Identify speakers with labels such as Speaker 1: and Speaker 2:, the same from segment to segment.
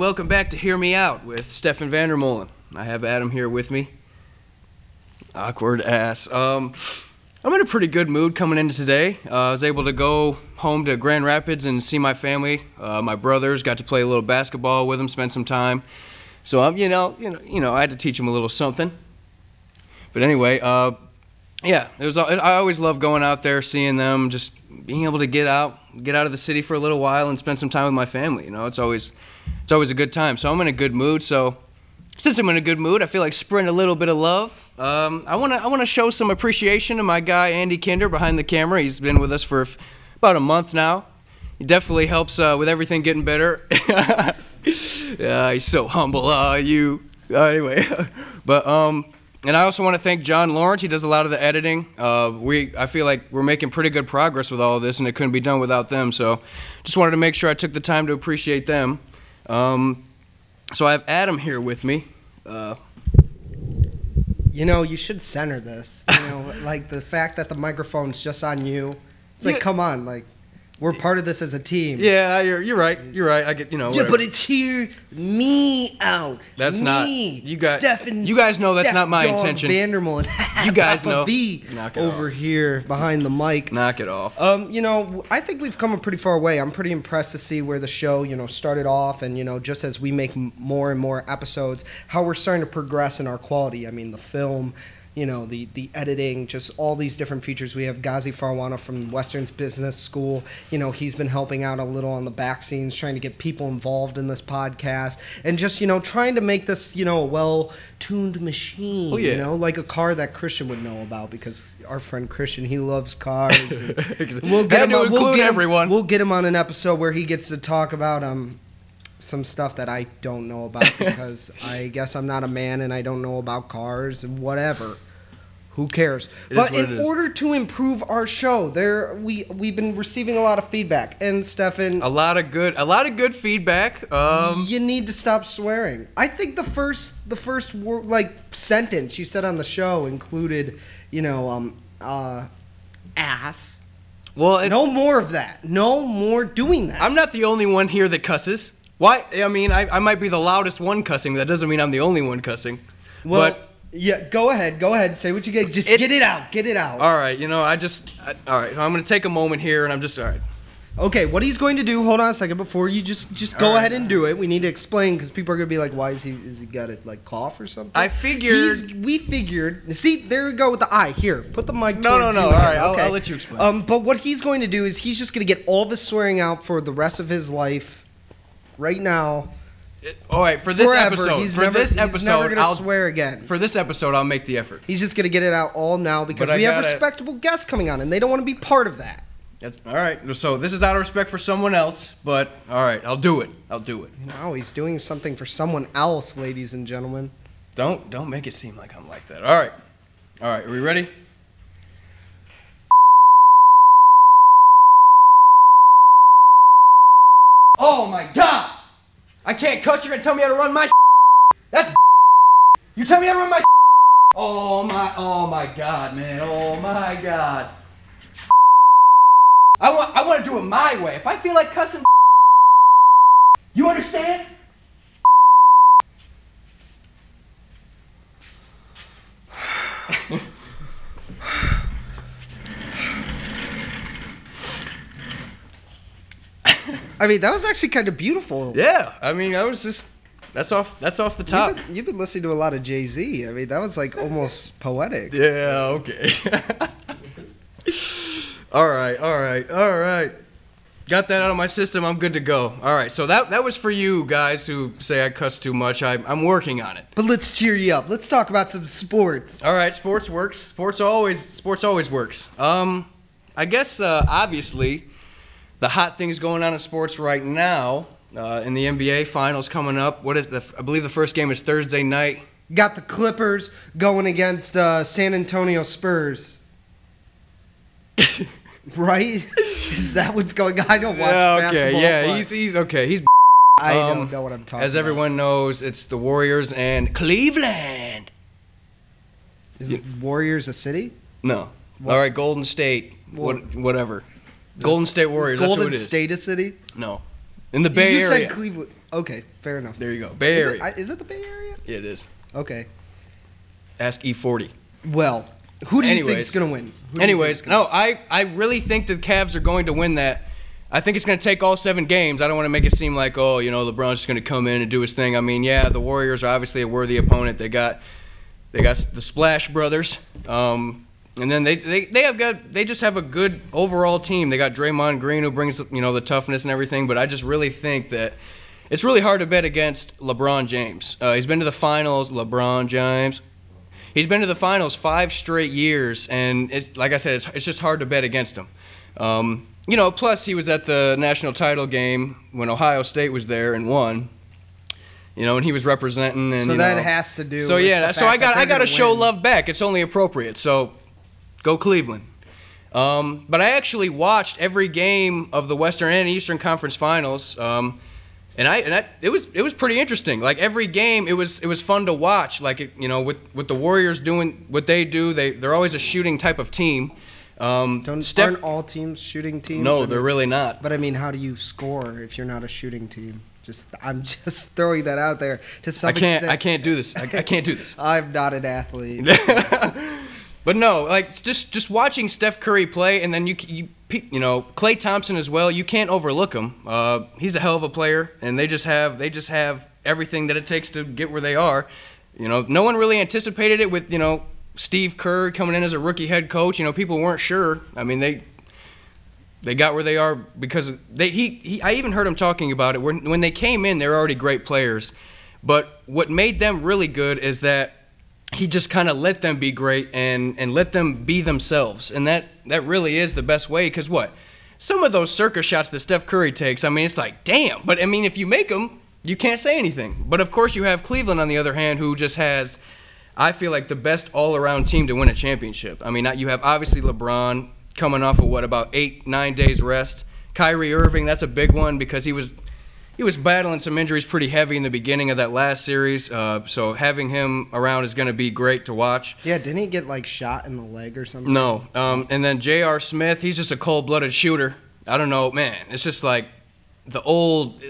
Speaker 1: welcome back to Hear Me Out with Stefan Vandermolen. I have Adam here with me. Awkward ass. I'm in a pretty good mood coming into today. I was able to go home to Grand Rapids and see my family. My brothers, got to play a little basketball with them, spend some time. So I had to teach them a little something. But anyway, yeah, I always love going out there, seeing them, just being able to get out of the city for a little while and spend some time with my family. You know, it's always a good time. So I'm in a good mood. So since I'm in a good mood, I feel like spreading a little bit of love. I want to show some appreciation to my guy Andy Kinder behind the camera. He's been with us for about a month now. He definitely helps with everything getting better. Yeah, he's so humble. Anyway, but and I also want to thank John Lawrence. He does a lot of the editing. I feel like we're making pretty good progress with all of this, and it couldn't be done without them. So just wanted to make sure I took the time to appreciate them. So I have Adam here with me.
Speaker 2: You know, you should center this. You know, like the fact that the microphone's just on you. It's like, come on, like we're part of this as a team.
Speaker 1: Yeah, you're right. You're right. I get,
Speaker 2: Yeah, but it's hear me out.
Speaker 1: That's
Speaker 2: me,
Speaker 1: not you guys.
Speaker 2: Stefan,
Speaker 1: you guys know that's not my intention.
Speaker 2: Vandermolen.
Speaker 1: You guys know.
Speaker 2: Knock it over off. Here behind the mic.
Speaker 1: Knock it off.
Speaker 2: You know, I think we've come a pretty far way. I'm pretty impressed to see where the show, started off, and just as we make more and more episodes, how we're starting to progress in our quality. I mean, the film. The editing, just all these different features. We have Ghazi Farwana from Western's Business School. He's been helping out a little on the back scenes, trying to get people involved in this podcast. And just, trying to make this, a well-tuned machine.
Speaker 1: Oh, yeah.
Speaker 2: Like a car that Christian would know about, because our friend Christian, he loves cars.
Speaker 1: We'll get everyone.
Speaker 2: We'll get him on an episode where he gets to talk about some stuff that I don't know about, because I guess I'm not a man and I don't know about cars and whatever. Who cares? But in order to improve our show, we've been receiving a lot of feedback, and Stefan,
Speaker 1: a lot of good feedback.
Speaker 2: You need to stop swearing. I think the first word, sentence you said on the show included, ass.
Speaker 1: Well,
Speaker 2: no more of that. No more doing that.
Speaker 1: I'm not the only one here that cusses. Why? I mean, I might be the loudest one cussing. That doesn't mean I'm the only one cussing.
Speaker 2: Well,
Speaker 1: but
Speaker 2: yeah, go ahead. Say what you get. Just get it out.
Speaker 1: All right, all right. I'm going to take a moment here, and all right.
Speaker 2: Okay, what he's going to do, hold on a second, before you just go ahead and do it. We need to explain, because people are going to be like, why is he got it, cough or something? We figured, see, there we go with the eye. Here, put the mic towards you.
Speaker 1: All right, I'll let you explain.
Speaker 2: But what he's going to do is he's just going to get all of his swearing out for the rest of his life, right now.
Speaker 1: All right, for this
Speaker 2: forever.
Speaker 1: episode.
Speaker 2: He's never going to swear again.
Speaker 1: For this episode, I'll make the effort.
Speaker 2: He's just going to get it out all now, because we have respectable guests coming on, and they don't want to be part of that.
Speaker 1: All right, so this is out of respect for someone else, but all right, I'll do it.
Speaker 2: No, he's doing something for someone else, ladies and gentlemen.
Speaker 1: Don't make it seem like I'm like that. All right, are we ready? Oh my God! I can't cuss. You're gonna tell me how to run my. That's. You tell me how to run my. Oh my God, man! Oh my God! I want to do it my way. If I feel like cussing, you understand?
Speaker 2: I mean, that was actually kind of beautiful.
Speaker 1: Yeah, I mean, that's off the top.
Speaker 2: You've been listening to a lot of Jay-Z. I mean, that was almost poetic.
Speaker 1: Yeah, okay. All right. Got that out of my system. I'm good to go. All right, so that was for you guys who say I cuss too much. I'm working on it.
Speaker 2: But let's cheer you up. Let's talk about some sports.
Speaker 1: All right, sports works. Sports always works. I guess obviously the hot things going on in sports right now in the NBA finals coming up. I believe the first game is Thursday night.
Speaker 2: Got the Clippers going against San Antonio Spurs. Right? Is that what's going on? I don't watch basketball.
Speaker 1: Yeah, he's okay. He's.
Speaker 2: I don't know what I'm talking about.
Speaker 1: As everyone knows, it's the Warriors and Cleveland.
Speaker 2: Is Warriors a city?
Speaker 1: No. What? All right, Golden State. Whatever. Golden State Warriors.
Speaker 2: Is Golden
Speaker 1: that's what it is.
Speaker 2: State a city?
Speaker 1: No. In the Bay
Speaker 2: You
Speaker 1: Area.
Speaker 2: said Cleveland. Okay, fair enough.
Speaker 1: There you go. Bay Area.
Speaker 2: Is it the Bay Area?
Speaker 1: Yeah, it is.
Speaker 2: Okay.
Speaker 1: Ask E40.
Speaker 2: Well, who do you think is going to win?
Speaker 1: I really think the Cavs are going to win that. I think it's going to take all 7 games. I don't want to make it seem like, oh, you know, LeBron's just going to come in and do his thing. I mean, yeah, the Warriors are obviously a worthy opponent. They got the Splash Brothers, and then they just have a good overall team. They got Draymond Green, who brings, you know, the toughness and everything. But I just really think that it's really hard to bet against LeBron James. He's been to the finals. LeBron James. He's been to the finals 5 straight years, and it's, like I said, it's just hard to bet against him. You know, plus he was at the national title game when Ohio State was there and won. You know, and he was representing. And,
Speaker 2: so
Speaker 1: you
Speaker 2: that
Speaker 1: know,
Speaker 2: has to do.
Speaker 1: So
Speaker 2: with
Speaker 1: yeah,
Speaker 2: the
Speaker 1: so I
Speaker 2: fact that
Speaker 1: got to
Speaker 2: they're
Speaker 1: show
Speaker 2: gonna win.
Speaker 1: love back. It's only appropriate. So go Cleveland. But I actually watched every game of the Western and Eastern Conference Finals. It was pretty interesting. Like every game, it was fun to watch. Like you know, with the Warriors doing what they do, they're always a shooting type of team.
Speaker 2: Aren't all teams shooting teams?
Speaker 1: No, they're really not.
Speaker 2: But I mean, how do you score if you're not a shooting team? I'm just throwing that out there to some extent.
Speaker 1: I can't do this. I can't do this.
Speaker 2: I'm not an athlete.
Speaker 1: But no, like just watching Steph Curry play, and then you know Klay Thompson as well. You can't overlook him. He's a hell of a player, and they just have everything that it takes to get where they are. You know, no one really anticipated it with Steve Kerr coming in as a rookie head coach. You know, people weren't sure. I mean, they got where they are because I even heard him talking about it. When they came in, they were already great players. But what made them really good is that he just kind of let them be great and let them be themselves. And that really is the best way because some of those circus shots that Steph Curry takes, I mean, it's like, damn. But, I mean, if you make them, you can't say anything. But, of course, you have Cleveland, on the other hand, who just has, I feel like, the best all-around team to win a championship. I mean, you have, obviously, LeBron coming off of, about 8-9 days rest. Kyrie Irving, that's a big one because he was battling some injuries pretty heavy in the beginning of that last series. So having him around is going to be great to watch.
Speaker 2: Yeah, didn't he get shot in the leg or something?
Speaker 1: No. And then J.R. Smith, he's just a cold-blooded shooter. I don't know, man. It's just like the old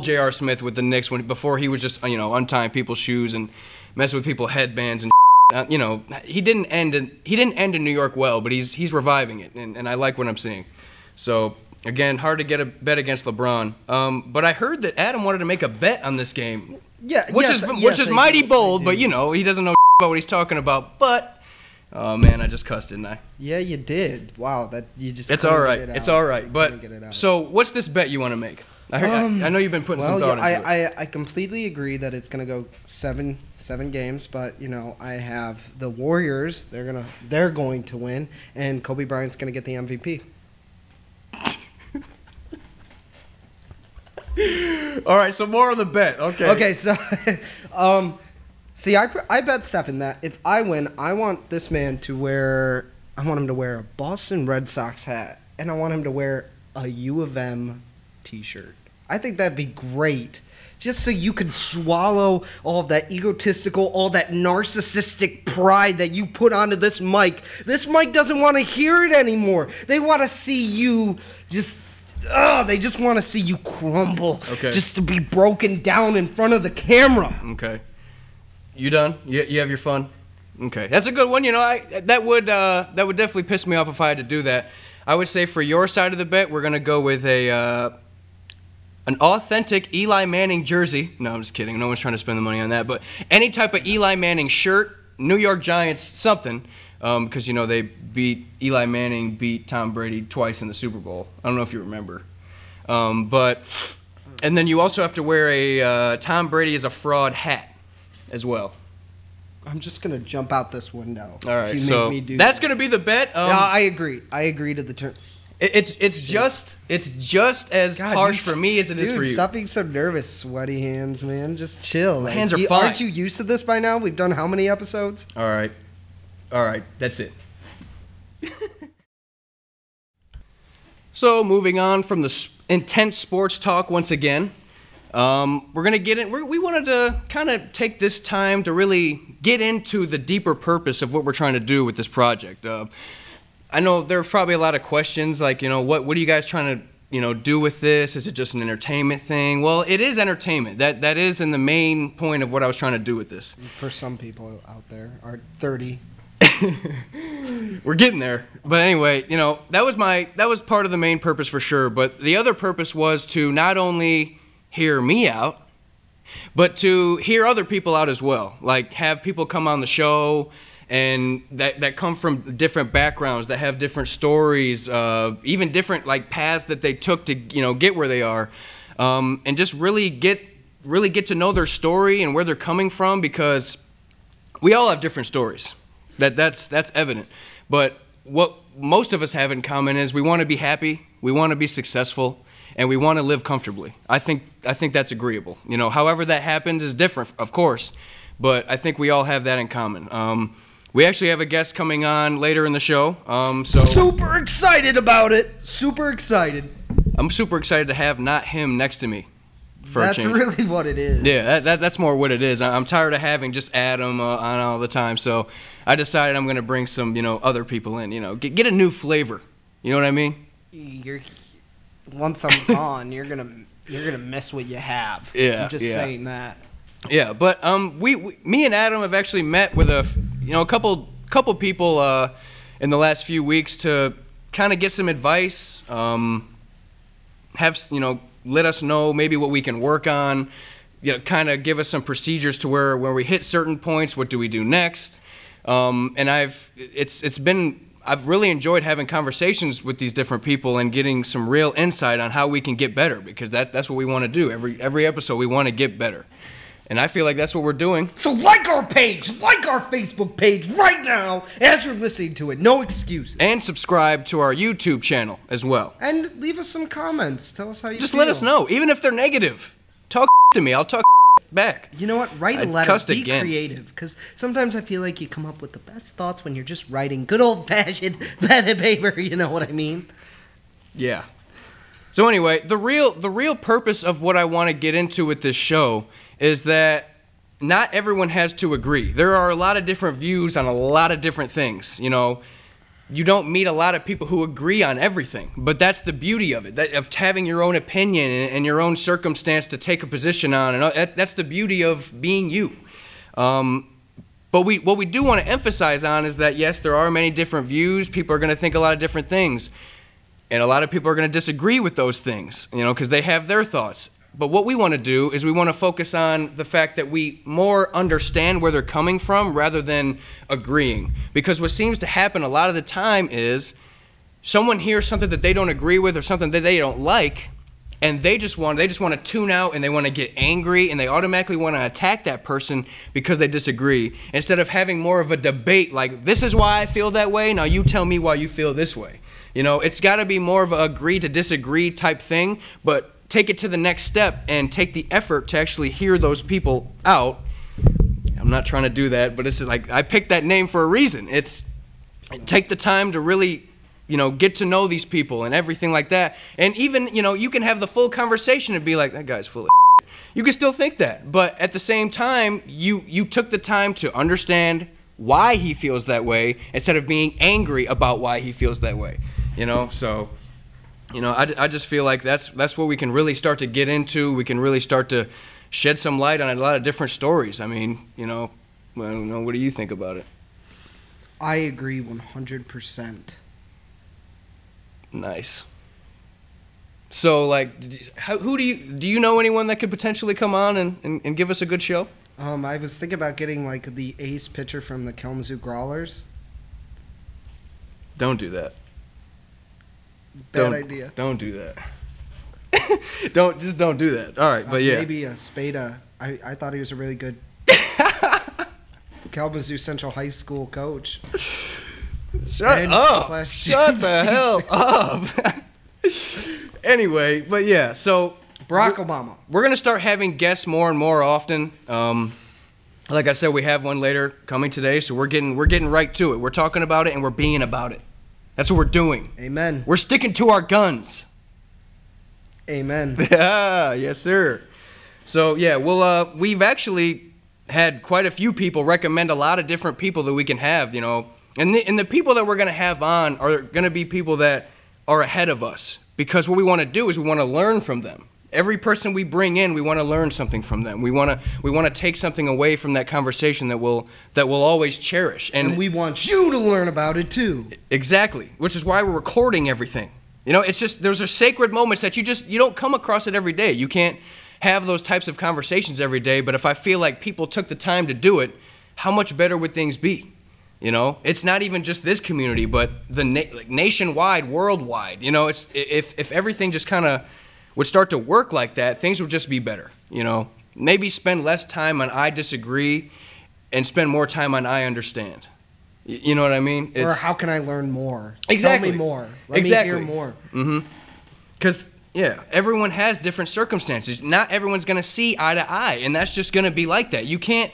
Speaker 1: J.R. Smith with the Knicks before he was just untying people's shoes and messing with people's headbands and. He didn't end in New York well, but he's reviving it, and I like what I'm seeing. So. Again, hard to get a bet against LeBron. But I heard that Adam wanted to make a bet on this game.
Speaker 2: Yeah,
Speaker 1: which is mighty bold, but he doesn't know about what he's talking about. But oh man, I just cussed, didn't I?
Speaker 2: Yeah, you did. Wow, that you just.
Speaker 1: It's all right. It's all right. But so, what's this bet you want to make? I know you've been putting some thought into it.
Speaker 2: I completely agree that it's going to go seven games, but I have the Warriors. They're going to win, and Kobe Bryant's going to get the MVP.
Speaker 1: All right, so more on the bet. Okay,
Speaker 2: so see, I bet Stephen that if I win, I want him to wear a Boston Red Sox hat, and I want him to wear a U of M t-shirt. I think that'd be great. Just so you could swallow all of that egotistical, all that narcissistic pride that you put onto this mic. This mic doesn't want to hear it anymore. They want to see you they just want to see you crumble.
Speaker 1: Okay.
Speaker 2: Just to be broken down in front of the camera.
Speaker 1: Okay. You done? You have your fun? Okay. That's a good one. That would definitely piss me off if I had to do that. I would say for your side of the bet, we're going to go with an authentic Eli Manning jersey. No, I'm just kidding. No one's trying to spend the money on that. But any type of Eli Manning shirt, New York Giants something, because, Eli Manning beat Tom Brady twice in the Super Bowl. I don't know if you remember. And then you also have to wear a Tom Brady is a fraud hat as well.
Speaker 2: I'm just going to jump out this window.
Speaker 1: All right,
Speaker 2: if you
Speaker 1: so
Speaker 2: make me do
Speaker 1: that's
Speaker 2: that.
Speaker 1: going to be the bet.
Speaker 2: No, I agree. I agree to the term.
Speaker 1: It's just as harsh for me as it is for you.
Speaker 2: Stop being so nervous, sweaty hands, man. Just chill.
Speaker 1: My hands are fine.
Speaker 2: Aren't you used to this by now? We've done how many episodes?
Speaker 1: All right, that's it. So moving on from the intense sports talk once again, we're gonna get in. We wanted to kind of take this time to really get into the deeper purpose of what we're trying to do with this project. I know there are probably a lot of questions like, what are you guys trying to do with this? Is it just an entertainment thing? Well, it is entertainment. That is in the main point of what I was trying to do with this.
Speaker 2: For some people out there, are 30.
Speaker 1: We're getting there. But anyway, that was part of the main purpose for sure. But the other purpose was to not only hear me out, but to hear other people out as well. Like have people come on the show and that come from different backgrounds, that have different stories, even different like paths that they took to get where they are, and just really get to know their story and where they're coming from, because we all have different stories. That's evident. But what most of us have in common is we want to be happy, we want to be successful, and we want to live comfortably. I think that's agreeable. However that happens is different, of course, but I think we all have that in common. We actually have a guest coming on later in the show. So
Speaker 2: super excited about it. Super excited.
Speaker 1: I'm super excited to have not him next to me.
Speaker 2: That's really what it is.
Speaker 1: Yeah, that's more what it is. I'm tired of having just Adam on all the time, so I decided I'm going to bring some, other people in. Get a new flavor. You know what I mean?
Speaker 2: Once I'm gone, you're gonna miss what you have.
Speaker 1: Yeah,
Speaker 2: I'm just saying that.
Speaker 1: Yeah, but me and Adam have actually met with a couple people in the last few weeks to kind of get some advice. Let us know maybe what we can work on. Kind of give us some procedures to where we hit certain points. What do we do next? And I've really enjoyed having conversations with these different people and getting some real insight on how we can get better, because that's what we want to do. Every episode we want to get better. And I feel like that's what we're doing.
Speaker 2: So like our page, like our Facebook page right now as you're listening to it. No excuses.
Speaker 1: And subscribe to our YouTube channel as well.
Speaker 2: And leave us some comments. Tell us how you
Speaker 1: Just
Speaker 2: feel.
Speaker 1: let us know, even if they're negative. Talk to me. I'll talk back.
Speaker 2: You know what? Write a letter.
Speaker 1: Cussed
Speaker 2: Be
Speaker 1: again.
Speaker 2: creative. Because sometimes I feel like you come up with the best thoughts when you're just writing good old-fashioned pen and paper. You know what I mean?
Speaker 1: Yeah. So anyway, the real purpose of what I want to get into with this show is that not everyone has to agree. There are a lot of different views on a lot of different things. You don't meet a lot of people who agree on everything, but that's the beauty of it, of having your own opinion and your own circumstance to take a position on, and that's the beauty of being you. But what we do want to emphasize on is that, yes, there are many different views. People are going to think a lot of different things, and a lot of people are going to disagree with those things, because they have their thoughts. But what we want to do is we want to focus on the fact that we more understand where they're coming from rather than agreeing. Because what seems to happen a lot of the time is someone hears something that they don't agree with or something that they don't like, and they just want to tune out, and they want to get angry, and they automatically want to attack that person because they disagree, instead of having more of a debate like, this is why I feel that way, now you tell me why you feel this way. It's got to be more of an agree to disagree type thing, but take it to the next step and take the effort to actually hear those people out. I'm not trying to do that, but it's like I picked that name for a reason. It's take the time to really, get to know these people and everything like that. And even, you can have the full conversation and be like, that guy's full of shit. You can still think that, but at the same time, you took the time to understand why he feels that way instead of being angry about why he feels that way. So I just feel like that's what we can really start to get into. We can really start to shed some light on a lot of different stories. I mean, what do you think about it?
Speaker 2: I agree 100%.
Speaker 1: Nice. So, who do you know anyone that could potentially come on and give us a good show?
Speaker 2: I was thinking about getting the ace pitcher from the Kalamazoo Growlers.
Speaker 1: Don't do that.
Speaker 2: Bad idea.
Speaker 1: Don't do that. don't do that. All right, but yeah.
Speaker 2: Maybe a Spada. I thought he was a really good Kalamazoo Central High School coach.
Speaker 1: Shut the hell up. Anyway, but yeah, so
Speaker 2: Barack Obama.
Speaker 1: We're gonna start having guests more and more often. Like I said, we have one later coming today, so we're getting right to it. We're talking about it and we're being about it. That's what we're doing.
Speaker 2: Amen.
Speaker 1: We're sticking to our guns.
Speaker 2: Amen.
Speaker 1: Yeah, yes, sir. So yeah, we've actually had quite a few people recommend a lot of different people that we can have, and the people that we're gonna have on are gonna be people that are ahead of us because what we want to do is we want to learn from them. Every person we bring in, we want to learn something from them. We want to take something away from that conversation that we'll always cherish.
Speaker 2: And we want you to learn about it too.
Speaker 1: Exactly, which is why we're recording everything. You know, it's just those are sacred moments that you don't come across it every day. You can't have those types of conversations every day, but if I feel like people took the time to do it, how much better would things be? You know, it's not even just this community, but the nationwide, worldwide. You know, it's if everything just kind of would start to work like that, things would just be better. You know, maybe spend less time on I disagree and spend more time on I understand. You know what I mean?
Speaker 2: Or how can I learn more?
Speaker 1: Exactly.
Speaker 2: Tell me more. Let me hear more.
Speaker 1: Because, yeah, everyone has different circumstances. Not everyone's going to see eye to eye, and that's just going to be like that. You can't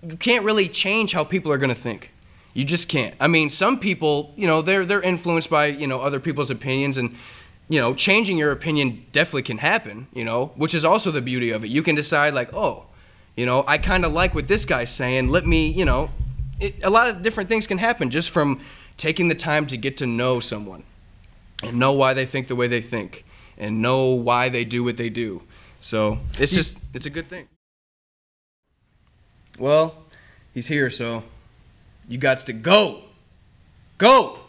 Speaker 1: really change how people are going to think. You just can't. I mean, some people, you know, they're influenced by, you know, other people's opinions, and, you know, changing your opinion definitely can happen, you know, which is also the beauty of it. You can decide, like, oh, you know, I kind of like what this guy's saying. Let me, you know, a lot of different things can happen just from taking the time to get to know someone and know why they think the way they think and know why they do what they do. So it's a good thing. Well, he's here, so you gots to go. Go!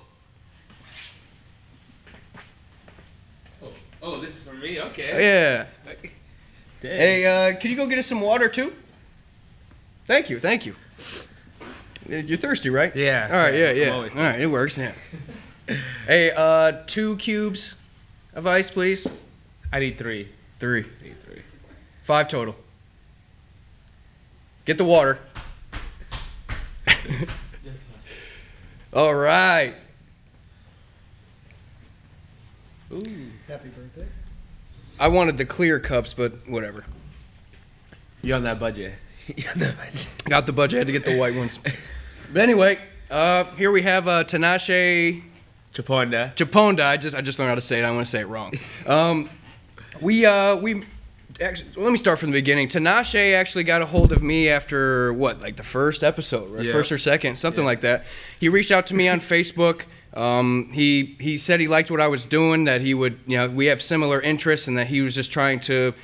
Speaker 3: Oh, this is for me? Okay.
Speaker 1: Yeah.
Speaker 3: Dang.
Speaker 1: Hey, could you go get us some water, too? Thank you. You're thirsty, right?
Speaker 3: Yeah.
Speaker 1: All right, yeah.
Speaker 3: I'm always
Speaker 1: All right, it works, yeah. Hey, 2 cubes of ice, please.
Speaker 3: I need 3.
Speaker 1: 3. 5 total. Get the water. All right.
Speaker 3: Ooh.
Speaker 2: Happy birthday.
Speaker 1: I wanted the clear cups, but whatever.
Speaker 3: You're on that budget.
Speaker 1: Got the budget. Had to get the white ones. But anyway, here we have Tinashe
Speaker 3: Chaponda.
Speaker 1: I just learned how to say it. I don't want to say it wrong. We actually, let me start from the beginning. Tinashe actually got a hold of me after like the first episode, right?
Speaker 3: Yeah.
Speaker 1: First or second, something like that. He reached out to me on Facebook. He said he liked what I was doing, that he would, you know, we have similar interests, and that he was just trying to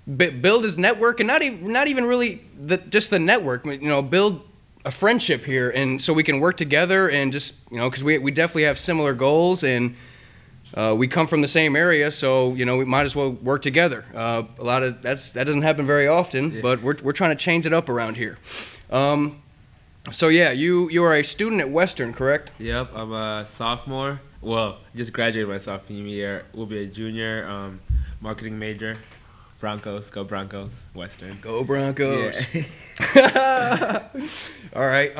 Speaker 1: build his network, and not even really just the network, you know, build a friendship here, and so we can work together, and just, you know, because we definitely have similar goals, and we come from the same area, so, you know, we might as well work together. A lot of that doesn't happen very often,
Speaker 3: yeah.
Speaker 1: But we're trying to change it up around here. So yeah, you are a student at Western, correct?
Speaker 3: Yep, I'm a sophomore. Well, just graduated my sophomore year. Will be a junior, marketing major. Broncos, go Broncos, Western.
Speaker 1: Go Broncos.
Speaker 3: Yeah.
Speaker 1: All right.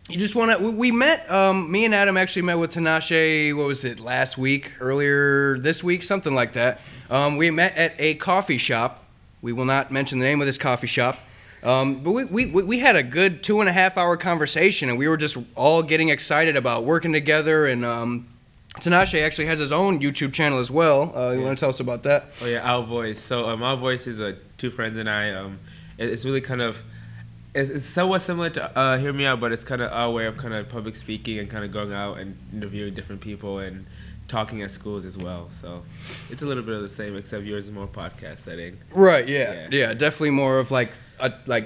Speaker 1: You just want to? We met. Me and Adam actually met with Tinashe. What was it? Last week, earlier this week, something like that. We met at a coffee shop. We will not mention the name of this coffee shop. But we had a good 2.5-hour conversation, and we were just all getting excited about working together. And Tinashe actually has his own YouTube channel as well. You want to tell us about that?
Speaker 3: Oh yeah, Our Voice. So Our Voice is 2 friends and I. It's really kind of, it's somewhat similar to Hear Me Out, but it's kind of our way of kind of public speaking and kind of going out and interviewing different people and talking at schools as well. So it's a little bit of the same, except yours is more podcast setting.
Speaker 1: Right. Yeah. Definitely more of like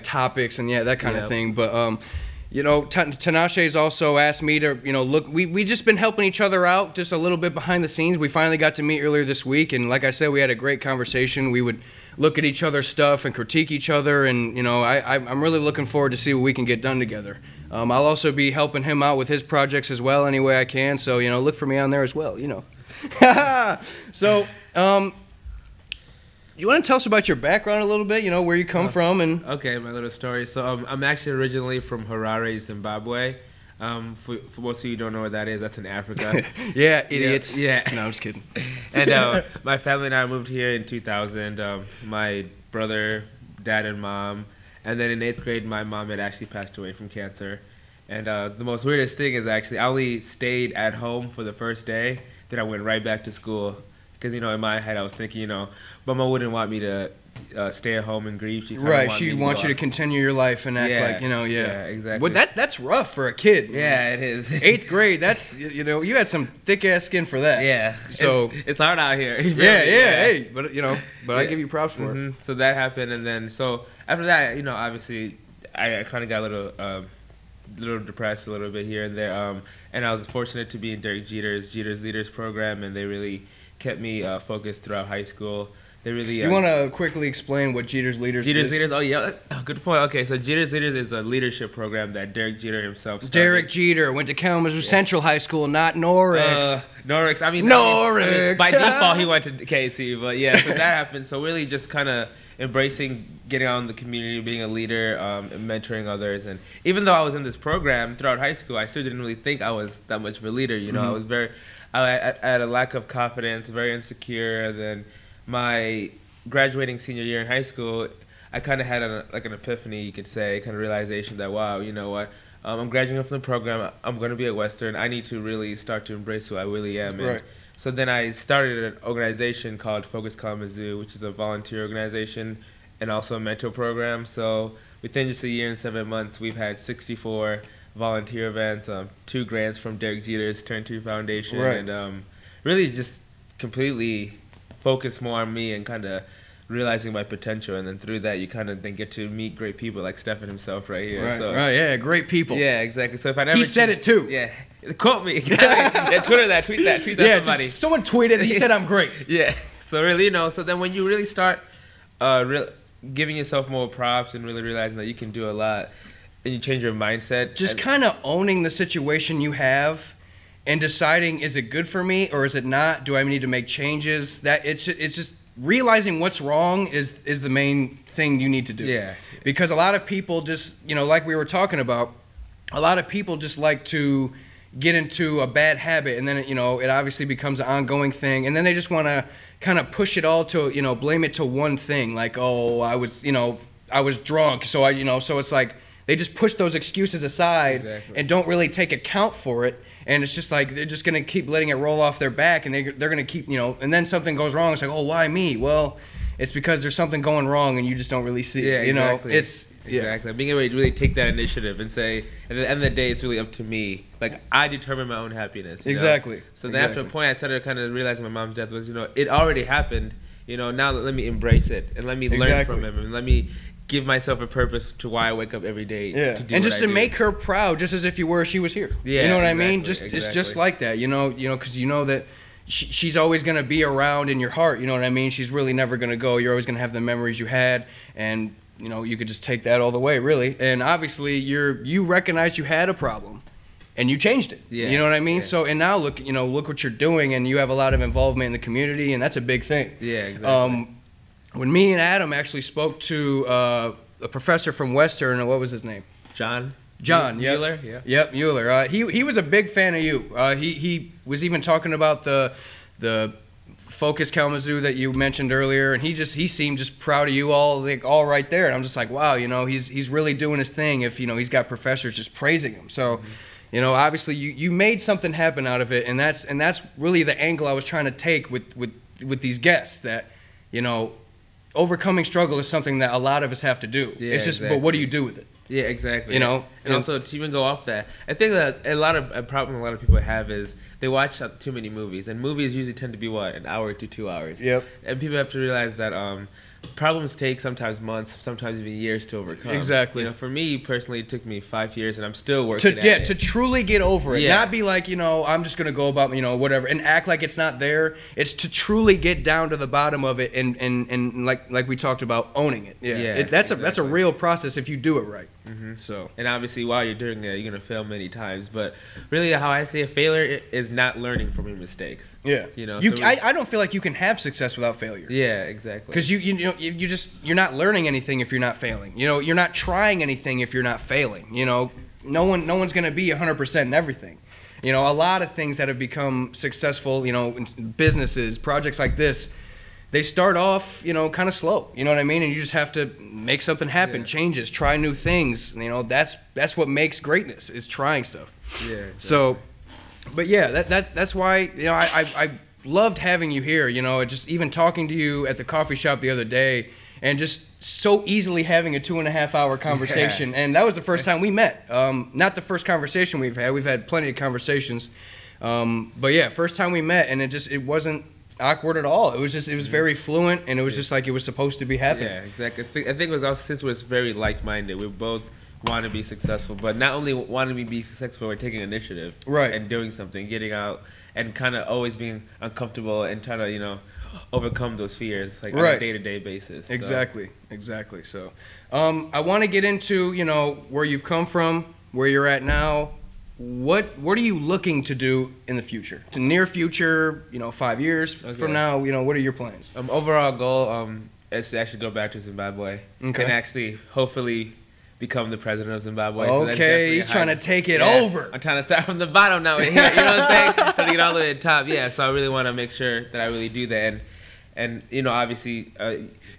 Speaker 1: topics and that kind of thing. But you know, Tinashe's also asked me to, you know, look. We just been helping each other out just a little bit behind the scenes. We finally got to meet earlier this week, and like I said, we had a great conversation. We would look at each other's stuff and critique each other, and you know, I'm really looking forward to see what we can get done together. I'll also be helping him out with his projects as well, any way I can. So you know, look for me on there as well. You know. So you want to tell us about your background a little bit? You know, where you come from and.
Speaker 3: Okay, my little story. So I'm actually originally from Harare, Zimbabwe. For most of you who don't know what that is, that's in Africa.
Speaker 1: Yeah, idiots.
Speaker 3: Yeah.
Speaker 1: No, I'm just kidding.
Speaker 3: And my family and I moved here in 2000. My brother, dad, and mom. And then in 8th grade, my mom had actually passed away from cancer. And the most weirdest thing is actually I only stayed at home for the first day. Then I went right back to school. Because, you know, in my head I was thinking, you know, Mama wouldn't want me to stay at home and grieve.
Speaker 1: She wants you to continue your life and act like, you know,
Speaker 3: Yeah, exactly.
Speaker 1: Well, that's rough for a kid.
Speaker 3: Yeah, it is.
Speaker 1: 8th grade, that's, you know, you had some thick ass skin for that.
Speaker 3: Yeah.
Speaker 1: So
Speaker 3: it's hard out here.
Speaker 1: Yeah. Hey, but you know, I give you props for it.
Speaker 3: So that happened, and then so after that, you know, obviously, I kind of got a little depressed a little bit here and there. And I was fortunate to be in Derek Jeter's Leaders program, and they really kept me focused throughout high school. They really.
Speaker 1: You want to quickly explain what Jeter's Leaders is?
Speaker 3: Leaders. Oh yeah, good point. Okay, so Jeter's Leaders is a leadership program that Derek Jeter himself started.
Speaker 1: Derek Jeter went to Kalamazoo Central High School, not Norix.
Speaker 3: Norix. I mean,
Speaker 1: Norix.
Speaker 3: By default, he went to KC, but yeah, so that happened. So really, just kind of embracing getting out in the community, being a leader, and mentoring others. And even though I was in this program throughout high school, I still didn't really think I was that much of a leader. You know, I had a lack of confidence, very insecure. And then my graduating senior year in high school, I kind of had an epiphany, you could say, kind of realization that, wow, you know what, I'm graduating from the program, I'm going to be at Western, I need to really start to embrace who I really am. And so then I started an organization called Focus Kalamazoo, which is a volunteer organization and also a mentor program. So within just a year and 7 months, we've had 64 volunteer events, 2 grants from Derek Jeter's Turn 2 Foundation, and really just completely focus more on me and kind of realizing my potential, and then through that you kind of then get to meet great people like Stefan himself right here.
Speaker 1: Great people.
Speaker 3: Yeah, exactly. So if I never
Speaker 1: he said it too.
Speaker 3: Yeah, quote me. Yeah, tweet that somebody.
Speaker 1: Someone tweeted. He said I'm great.
Speaker 3: Yeah. So really, you know, so then when you really start giving yourself more props and really realizing that you can do a lot, and you change your mindset,
Speaker 1: just kind of owning the situation you have and deciding, is it good for me or is it not? Do I need to make changes? That it's just realizing what's wrong is the main thing you need to do.
Speaker 3: Yeah.
Speaker 1: Because a lot of people just, you know, like we were talking about, a lot of people just like to get into a bad habit, and then it obviously becomes an ongoing thing, and then they just want to kind of push it all to, you know, blame it to one thing, like, oh, I was drunk, so so it's like they just push those excuses aside and don't really take account for it. And it's just like they're just going to keep letting it roll off their back, and they're going to keep, you know, and then something goes wrong. It's like, oh, why me? Well, it's because there's something going wrong and you just don't really see it. You know,
Speaker 3: exactly. Being able to really take that initiative and say, at the end of the day, it's really up to me. Like, I determine my own happiness. You know? So then after a point, I started kind of realizing my mom's death was, you know, it already happened. You know, now let me embrace it and let me learn from him, and let me give myself a purpose to why I wake up every day.
Speaker 1: Yeah,
Speaker 3: to do
Speaker 1: and just to make her proud, just as if she was here.
Speaker 3: Yeah,
Speaker 1: you know what I mean? It's just like that. You know, because you know that she's always gonna be around in your heart. You know what I mean? She's really never gonna go. You're always gonna have the memories you had, and you know you could just take that all the way, really. And obviously, you recognized you had a problem, and you changed it.
Speaker 3: Yeah,
Speaker 1: you know what I mean?
Speaker 3: Yeah.
Speaker 1: So and now look what you're doing, and you have a lot of involvement in the community, and that's a big thing.
Speaker 3: Yeah, exactly.
Speaker 1: When me and Adam actually spoke to a professor from Western, what was his name?
Speaker 3: John.
Speaker 1: Mueller.
Speaker 3: Yeah.
Speaker 1: Yep, Mueller. He was a big fan of you. He was even talking about the Focus Kalamazoo that you mentioned earlier, and he seemed just proud of you all right there. And I'm just like, wow, you know, he's really doing his thing. If he's got professors just praising him. So, you know, obviously you made something happen out of it, and that's really the angle I was trying to take with these guests, that, you know, overcoming struggle is something that a lot of us have to do.
Speaker 3: Yeah,
Speaker 1: it's just, but what do you do with it?
Speaker 3: Yeah, exactly.
Speaker 1: You know,
Speaker 3: and also to even go off that, I think that a problem a lot of people have is they watch too many movies, and movies usually tend to be an hour to 2 hours.
Speaker 1: Yep.
Speaker 3: And people have to realize that problems take sometimes months, sometimes even years to overcome.
Speaker 1: Exactly.
Speaker 3: You know, for me personally, it took me 5 years, and I'm still working at it.
Speaker 1: To truly get over it,
Speaker 3: Yeah.
Speaker 1: not be like, I'm just gonna go about, whatever, and act like it's not there. It's to truly get down to the bottom of it, and like we talked about, owning it. Yeah. That's a real process if you do it right.
Speaker 3: Mm-hmm.
Speaker 1: So.
Speaker 3: And obviously, while you're doing it, you're gonna fail many times. But really, how I see a failure is not learning from your mistakes.
Speaker 1: Yeah.
Speaker 3: You know.
Speaker 1: I don't feel like you can have success without failure.
Speaker 3: Yeah, exactly.
Speaker 1: Because you're not learning anything if you're not failing. You know, you're not trying anything if you're not failing. You know, no one's gonna be 100% in everything. You know, a lot of things that have become successful, in businesses, projects like this, they start off, kind of slow. You know what I mean? And you just have to make something happen, changes, try new things. You know, that's what makes greatness, is trying stuff.
Speaker 3: Yeah. Exactly.
Speaker 1: So, but yeah, that's why, I loved having you here. Just even talking to you at the coffee shop the other day, and just so easily having a 2.5-hour conversation. And that was the first time we met. Not the first conversation we've had. We've had plenty of conversations. But yeah, first time we met, and it wasn't awkward at all. It was very fluent, and it was just like it was supposed to be happening.
Speaker 3: Yeah, exactly. I think it was also since we're very like-minded. We both want to be successful, but not only wanting to be successful, we're taking initiative,
Speaker 1: right,
Speaker 3: and doing something, getting out, and kind of always being uncomfortable and trying to overcome those fears on a day-to-day basis.
Speaker 1: Exactly. So, I want to get into where you've come from, where you're at now. What are you looking to do in the future? To near future, 5 years from now, what are your plans?
Speaker 3: Overall goal is to actually go back to Zimbabwe and actually, hopefully, become the president of Zimbabwe.
Speaker 1: Okay, he's trying to take it over.
Speaker 3: I'm trying to start from the bottom now. You know what I'm saying? Trying to get all the way to the top. Yeah, so I really want to make sure that I really do that, and obviously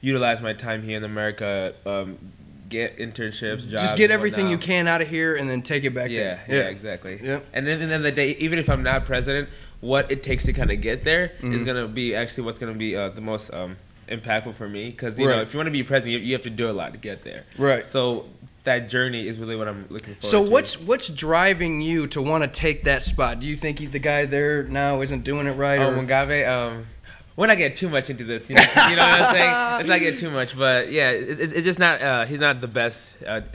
Speaker 3: utilize my time here in America. Get internships, jobs.
Speaker 1: Just get everything you can out of here and then take it back there.
Speaker 3: Yeah, exactly.
Speaker 1: Yeah.
Speaker 3: And then at the end of the day, even if I'm not president, what it takes to kind of get there is going to be actually what's going to be the most impactful for me. Because, if you want to be president, you have to do a lot to get there.
Speaker 1: Right.
Speaker 3: So that journey is really what I'm looking for.
Speaker 1: So what's driving you to want to take that spot? Do you think the guy there now isn't doing it right?
Speaker 3: Mugabe, when I get too much into this, you know what I'm saying? Let's not get too much, but yeah, it's just not. He's not the best.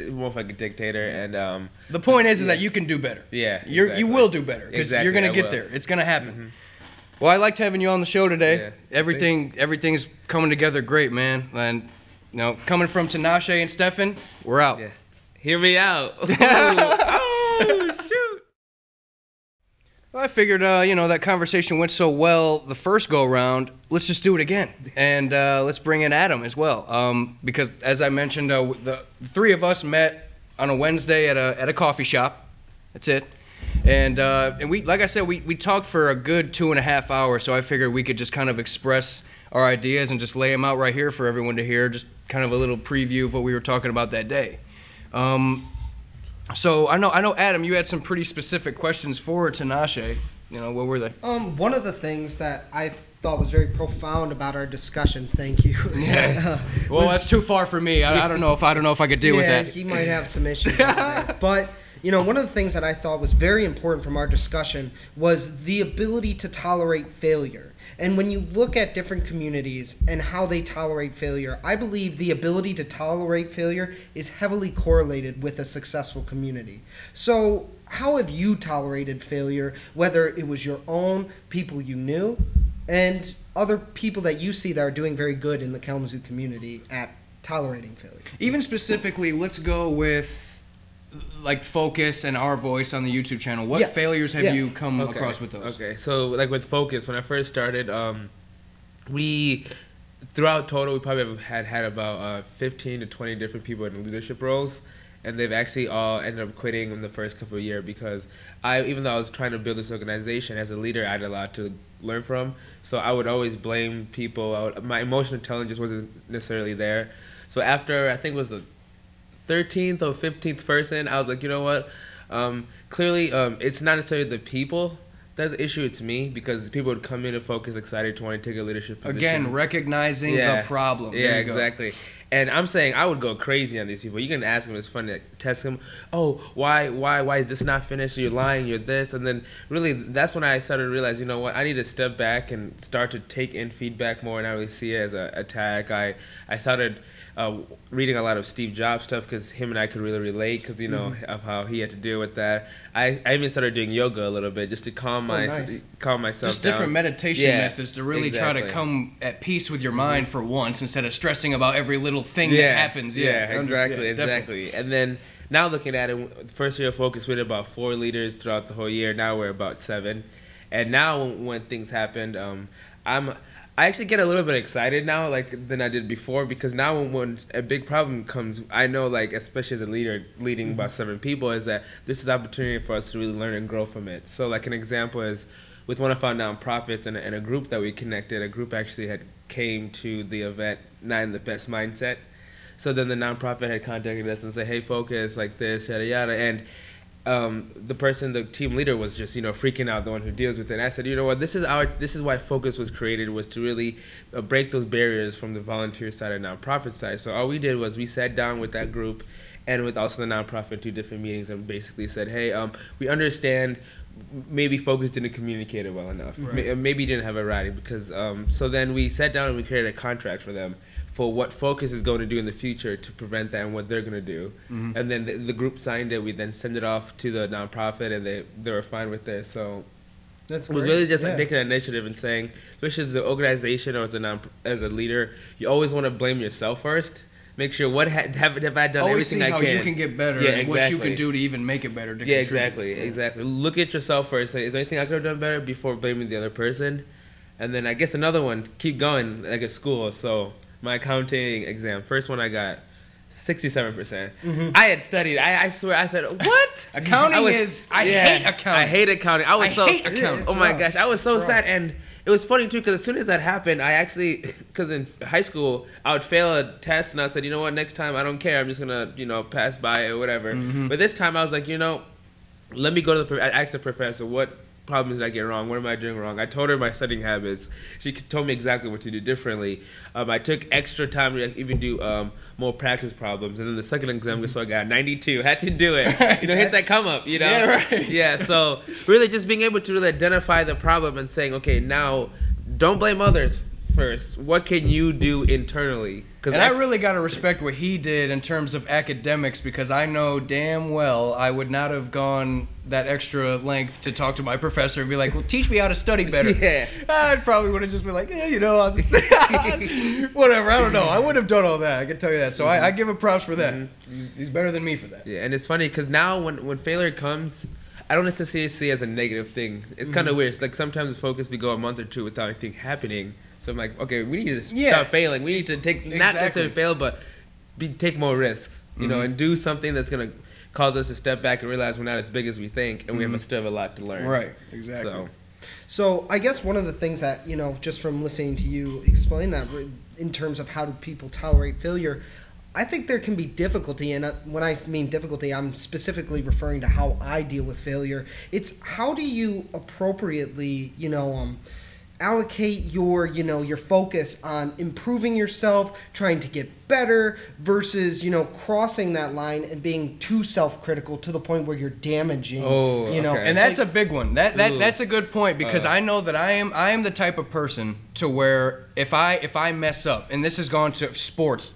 Speaker 3: More like a dictator, and
Speaker 1: the point is that you can do better.
Speaker 3: Yeah,
Speaker 1: you will do better because you're gonna get there. It's gonna happen. Mm-hmm. Well, I liked having you on the show today. Yeah, everything's coming together great, man. And coming from Tinashe and Stefan, we're out.
Speaker 3: Yeah. Hear me out.
Speaker 1: Well, I figured, that conversation went so well the first go-round, let's just do it again. And let's bring in Adam as well. Because, as I mentioned, the three of us met on a Wednesday at a coffee shop. That's it. And we, like I said, we talked for a good 2.5 hours, so I figured we could just kind of express our ideas and just lay them out right here for everyone to hear, just kind of a little preview of what we were talking about that day. So I know, Adam, you had some pretty specific questions for Tinashe. What were they?
Speaker 2: One of the things that I thought was very profound about our discussion. Thank you.
Speaker 1: Yeah. Well, that's too far for me. I don't know if I could deal with that.
Speaker 2: Yeah, he might have some issues over there. But one of the things that I thought was very important from our discussion was the ability to tolerate failure. And when you look at different communities and how they tolerate failure, I believe the ability to tolerate failure is heavily correlated with a successful community. So how have you tolerated failure, whether it was your own, people you knew, and other people that you see that are doing very good in the Kalamazoo community at tolerating failure?
Speaker 1: Even specifically, let's go with Focus and Our Voice on the YouTube channel. What failures have you come across with those?
Speaker 3: Okay, so with Focus, when I first started, we throughout total we probably had about 15 to 20 different people in leadership roles, and they've actually all ended up quitting in the first couple of years because even though I was trying to build this organization as a leader, I had a lot to learn from. So I would always blame people. My emotional intelligence wasn't necessarily there. So after I think it was the 13th or 15th person, I was like, you know what? Clearly, it's not necessarily the people that's the issue. It's me, because people would come in to Focus excited to want to take a leadership position.
Speaker 1: Again, recognizing the problem.
Speaker 3: Yeah, exactly. And I'm saying I would go crazy on these people. You can ask them, it's funny, test them. Oh, why is this not finished? You're lying. You're this. And then really, that's when I started to realize, you know what? I need to step back and start to take in feedback more and not really see it as an attack. I started reading a lot of Steve Jobs stuff because him and I could really relate because, of how he had to deal with that. I even started doing yoga a little bit just to calm myself
Speaker 1: just
Speaker 3: down.
Speaker 1: Different meditation methods to really try to come at peace with your mind for once instead of stressing about every little thing that happens.
Speaker 3: Exactly. And then now looking at it, first year of Focus, we had about 4 leaders throughout the whole year. Now we're about 7. And now when things happened, I actually get a little bit excited now, than I did before, because now when a big problem comes, I know, especially as a leader leading about 7 people, is that this is an opportunity for us to really learn and grow from it. So, an example is with one of our nonprofits and a group that we connected. A group actually had came to the event not in the best mindset. So then the nonprofit had contacted us and said, "Hey, Focus, like this, yada yada," and the team leader was just, freaking out, the one who deals with it. And I said, you know what, this is why Focus was created, was to really break those barriers from the volunteer side and nonprofit side. So all we did was we sat down with that group and with also the nonprofit, 2 different meetings, and basically said, hey, we understand maybe Focus didn't communicate it well enough.
Speaker 1: Right.
Speaker 3: Maybe didn't have a writing, because so then we sat down and we created a contract for them for what Focus is going to do in the future to prevent that and what they're going to do.
Speaker 1: Mm-hmm.
Speaker 3: And then the group signed it. We then sent it off to the nonprofit, and they were fine with it. So
Speaker 2: That's
Speaker 3: it was
Speaker 2: great.
Speaker 3: really just
Speaker 2: Yeah.
Speaker 3: taking an initiative and saying, especially as an organization or as a leader, you always want to blame yourself first. Make sure have I done
Speaker 1: Always see
Speaker 3: everything I
Speaker 1: how
Speaker 3: can.
Speaker 1: you can get better
Speaker 3: Yeah,
Speaker 1: and what you
Speaker 3: exactly.
Speaker 1: can do to even make it better. To
Speaker 3: Yeah,
Speaker 1: contribute.
Speaker 3: exactly. Look at yourself first. Say, is there anything I could have done better before blaming the other person? And then I guess another one, keep going, like at school. So my accounting exam, first one I got 67%.
Speaker 2: Mm-hmm.
Speaker 3: I had studied. I swear, I said, what?
Speaker 1: Accounting
Speaker 3: I
Speaker 1: hate accounting.
Speaker 3: I hate accounting. I
Speaker 1: hate accounting.
Speaker 3: Oh my
Speaker 2: rough.
Speaker 3: gosh, I was so
Speaker 2: It's
Speaker 3: sad.
Speaker 2: rough.
Speaker 3: And it was funny too, because as soon as that happened, I actually, because in high school, I would fail a test, and I said, you know what, next time I don't care. I'm just gonna, pass by or whatever.
Speaker 1: Mm-hmm.
Speaker 3: But this time I was like, let me go to I asked the professor, what problems did I get wrong? What am I doing wrong? I told her my studying habits. She told me exactly what to do differently. I took extra time to even do more practice problems. And then the second exam, so I got 92. Had to do it. Hit that come up,
Speaker 1: Yeah, right.
Speaker 3: Yeah, so really just being able to really identify the problem and saying, okay, now don't blame others first. What can you do internally?
Speaker 1: And I really got to respect what he did in terms of academics, because I know damn well I would not have gone that extra length to talk to my professor and be like, well, teach me how to study better.
Speaker 3: Yeah.
Speaker 1: I probably would have just been like, I'll just, whatever, I don't know. I wouldn't have done all that, I can tell you that. So I give him props for that. He's better than me for that.
Speaker 3: Yeah, and it's funny because now when failure comes, I don't necessarily see it as a negative thing. It's kind of weird. It's like sometimes with Focus, we go a month or two without anything happening. So I'm like, okay, we need to start failing. We need to not necessarily fail, but take more risks, and do something that's going to cause us to step back and realize we're not as big as we think, and we still have a lot to learn.
Speaker 1: Right, exactly.
Speaker 2: So I guess one of the things that, just from listening to you explain that in terms of how do people tolerate failure, I think there can be difficulty, and when I mean difficulty, I'm specifically referring to how I deal with failure. It's how do you appropriately, allocate your focus on improving yourself, trying to get better, versus crossing that line and being too self-critical to the point where you're damaging.
Speaker 3: Okay.
Speaker 1: And that's a big one. That's a good point, because I know that I am the type of person to where if I mess up, and this has gone to sports,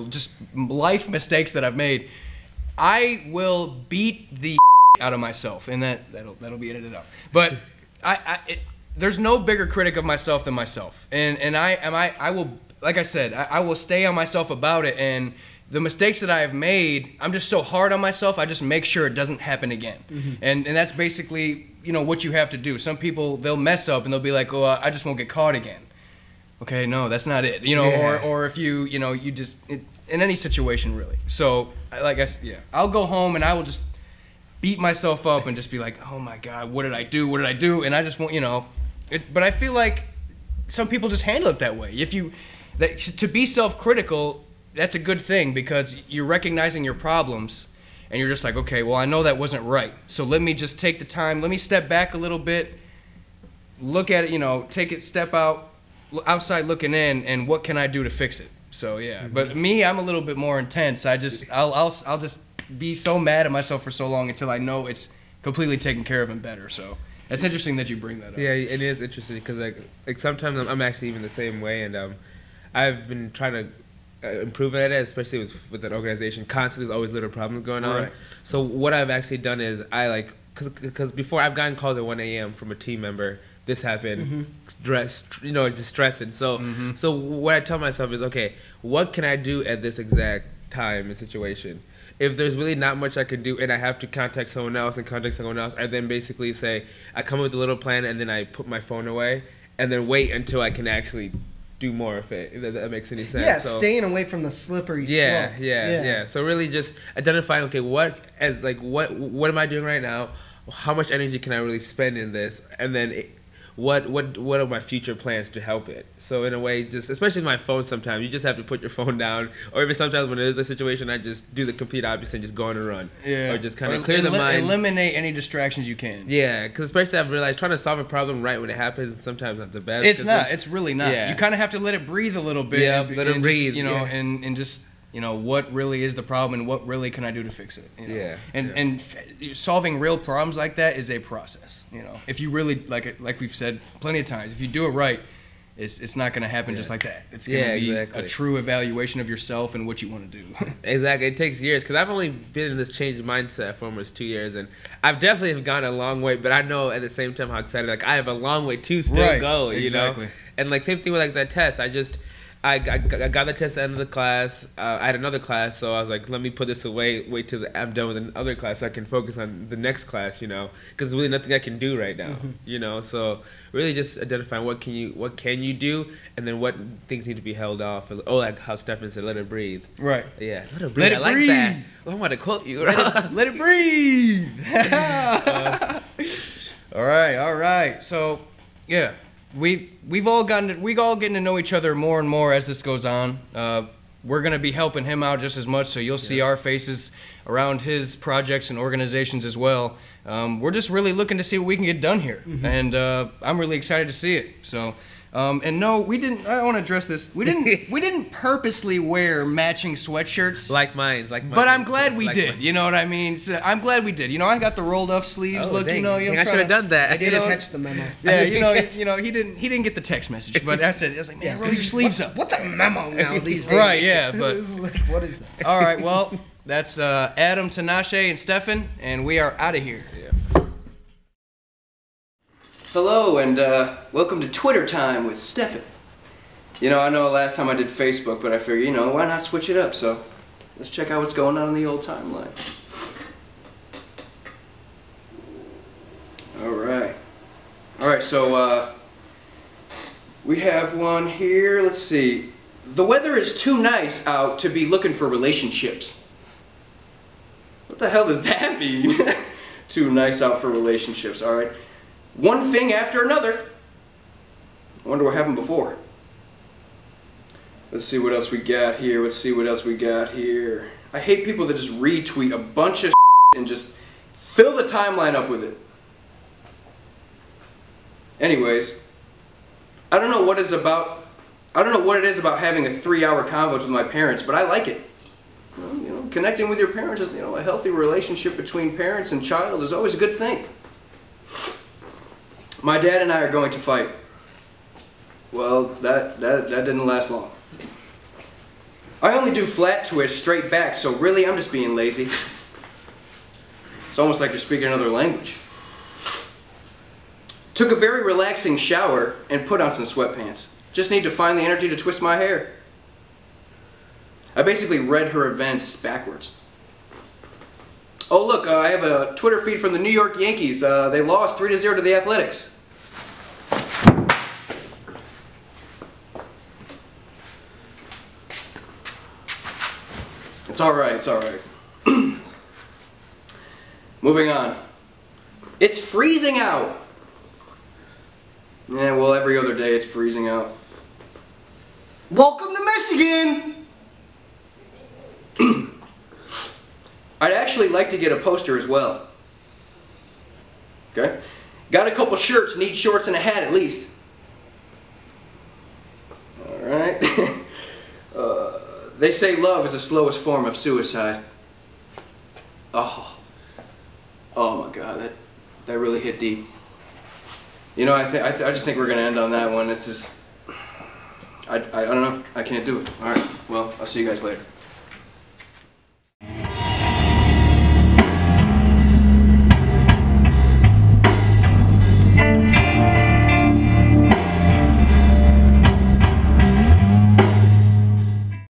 Speaker 1: just life mistakes that I've made, I will beat the out of myself, and that'll be edited out. But there's no bigger critic of myself than myself, and I will, like I said, I will stay on myself about it, and the mistakes that I have made, I'm just so hard on myself, I just make sure it doesn't happen again. Mm-hmm. And that's basically, what you have to do. Some people, they'll mess up and they'll be like, oh, I just won't get caught again. Okay, no, that's not it. Or if you just, in any situation really. So, I'll go home and I will just beat myself up and just be like, oh my God, what did I do? And I just want, but I feel like some people just handle it that way. To be self-critical, that's a good thing, because you're recognizing your problems and you're just like, okay, well, I know that wasn't right. So let me just take the time, let me step back a little bit, look at it, take it, step outside looking in, and what can I do to fix it? So yeah, but me, I'm a little bit more intense. I'll just be so mad at myself for so long until I know it's completely taken care of and better. So that's interesting that you bring that up.
Speaker 3: Yeah, it is interesting because like sometimes I'm actually even the same way, and I've been trying to improve at it, especially with an organization. Constantly, there's always little problems going on.
Speaker 1: Right.
Speaker 3: So what I've actually done is because before I've gotten calls at 1 a.m. from a team member. This happened, just stressing. So, so what I tell myself is, okay, what can I do at this exact time and situation? If there's really not much I can do and I have to contact someone else, I then basically say, I come up with a little plan and then I put my phone away and then wait until I can actually do more of it, if that makes any sense.
Speaker 2: Yeah,
Speaker 3: so,
Speaker 2: staying away from the slippery slope.
Speaker 3: Yeah. So really just identifying, okay, what am I doing right now? How much energy can I really spend in this? And then what are my future plans to help it. So in a way, just especially my phone, sometimes you just have to put your phone down, or even sometimes when there's a situation, I just do the complete opposite and just go on a run, or just kind of clear the mind,
Speaker 1: eliminate any distractions you can.
Speaker 3: Yeah, because especially I've realized trying to solve a problem right when it happens sometimes not the best.
Speaker 1: It's not. It's really not. Yeah. You kind of have to let it breathe a little bit.
Speaker 3: Yeah, let it breathe.
Speaker 1: Just, and just. What really is the problem and what really can I do to fix it?
Speaker 3: Yeah.
Speaker 1: And solving real problems like that is a process. If you really, like we've said plenty of times, if you do it right, it's not going to happen just like that. It's going to be a true evaluation of yourself and what you want to do.
Speaker 3: Exactly. It takes years because I've only been in this changed mindset for almost 2 years, and I've definitely gone a long way. But I know at the same time how excited I have a long way to still go.
Speaker 1: Exactly.
Speaker 3: And same thing with that test. I got the test at the end of the class. I had another class, so I was like, let me put this away, wait till I'm done with another class so I can focus on the next class, because there's really nothing I can do right now, So really just identifying what can you do, and then what things need to be held off. Like how Stefan said, let it breathe.
Speaker 1: Right.
Speaker 3: Yeah, let it breathe. I like that. Well, I want to quote you.
Speaker 1: Let it breathe. All right. So, yeah. We've all getting to know each other more and more as this goes on. We're going to be helping him out just as much, so you'll see our faces around his projects and organizations as well. We're just really looking to see what we can get done here, and I'm really excited to see it. So, and no, we didn't. I want to address this. We didn't purposely wear matching sweatshirts
Speaker 3: like mine.
Speaker 1: But I'm glad we did. Mine. You know what I mean? So I'm glad we did. I got the rolled up sleeves. Look,
Speaker 3: dang, I should have done that.
Speaker 2: I didn't catch the memo.
Speaker 1: Yeah, he didn't get the text message. But I was like, man, roll your sleeves up.
Speaker 2: What's a memo now these days?
Speaker 1: Right? Yeah, but
Speaker 2: what is that?
Speaker 1: All right, well, that's Adam, Tinashe, and Stefan, and we are out of here.
Speaker 3: Yeah.
Speaker 1: Hello, and welcome to Twitter time with Stefan. I know last time I did Facebook, but I figured, why not switch it up? So let's check out what's going on in the old timeline. All right, so we have one here. Let's see. The weather is too nice out to be looking for relationships. What the hell does that mean? Too nice out for relationships, all right. One thing after another. I wonder what happened before. Let's see what else we got here. I hate people that just retweet a bunch of and just fill the timeline up with it. Anyways, I don't know what it is about having a 3-hour convo with my parents, but I like it. Connecting with your parents is, a healthy relationship between parents and child is always a good thing. My dad and I are going to fight. Well, that didn't last long. I only do flat twist straight back, so really I'm just being lazy. It's almost like you're speaking another language. Took a very relaxing shower and put on some sweatpants. Just need to find the energy to twist my hair. I basically read her events backwards. Oh look, I have a Twitter feed from the New York Yankees. They lost 3-0 to the Athletics. It's alright. Moving on. It's freezing out. Yeah, well, every other day it's freezing out. Welcome to Michigan! I'd actually like to get a poster as well. Okay? Got a couple shirts, need shorts and a hat at least. Alright. They say love is the slowest form of suicide. Oh my God, that really hit deep. I just think we're gonna end on that one. It's just, I don't know, I can't do it. All right, well, I'll see you guys later.